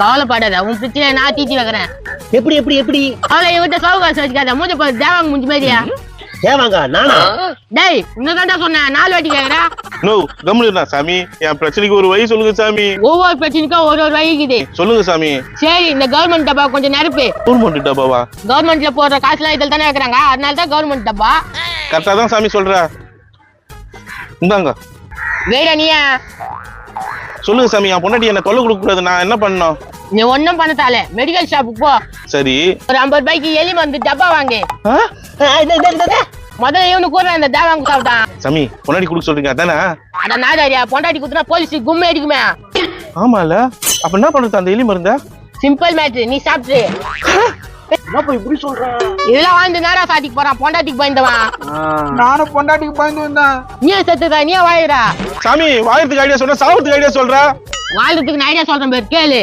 கவலைப்படாத, உன் பிரச்சனை நான் தீட்டி வைக்கிறேன். எப்படி எப்படி எப்படி? அவளை என்கிட்ட சவுகாசம் வச்சுக்காத, மூஞ்ச போய் தேவாங்க முடிஞ்ச மாதிரியா? தேவாங்க நானா? டேய் இன்னும் சொன்னேன், 4 வாட்டி கேக்குறா. நோ கம்முனா சாமி, என் பிரச்சனைக்கு ஒரு வழி சொல்லுங்க சாமி. ஒவ்வொரு பிரச்சனைக்கும் ஒரு வழிக்குது. சொல்லுங்க சாமி. சரி, இந்த கவர்மெண்ட் டப்பா கொஞ்சம் நெருப்பு. கவர்மெண்ட் டப்பாவா? கவர்மெண்ட்ல போடுற காசுலாம் இதில் தானே வைக்கிறாங்க, அதனால தான் கவர்மெண்ட் டப்பா. கரெக்டா தான் சாமி சொல்ற. இந்தாங்க. வேடா நீயா? சொல்லுங்க சாமி, என் பொண்டாட்டி என்ன தொல்லை கொடுக்க கூடாது, நான் என்ன பண்ணணும்? நீ ஒன்னும் பண்ணத்தால மெடிக்கல் ஷாப்புக்கு போ. சரி. ஒரு 50 ரூபாய்க்கு எலி மருந்து டப்பா வாங்கு. முதல்ல இவனு கூட அந்த தேவாங்க சாப்பிட்டான். சாமி பொண்டாட்டி கொடுக்க சொல்றீங்க அதானே? அட நாடாரியா, பொண்டாட்டி குத்துனா போலீஸ் கும்மை அடிக்குமே. ஆமால, அப்ப என்ன பண்றது அந்த எலி மருந்த? சிம்பிள் மேட்ரு, நீ சாப்பிட்டு. என்னப்பா இப்படி சொல்ற? இதெல்லாம் வாழ்ந்து நேரா சாட்டிக்கு போறான், பொண்டாட்டிக்கு பயந்தவன். நானும் பொண்டாட்டிக்கு பயந்து வந்தேன். நீ செத்துதா, நீ வாயிரா. சாமி வாயத்துக்கு ஐடியா சொல்ற, சாவத்துக்கு ஐடியா சொல்ற. வாழ்றதுக்கு நான் ஐடியா சொல்றேன் பேர் கேளு.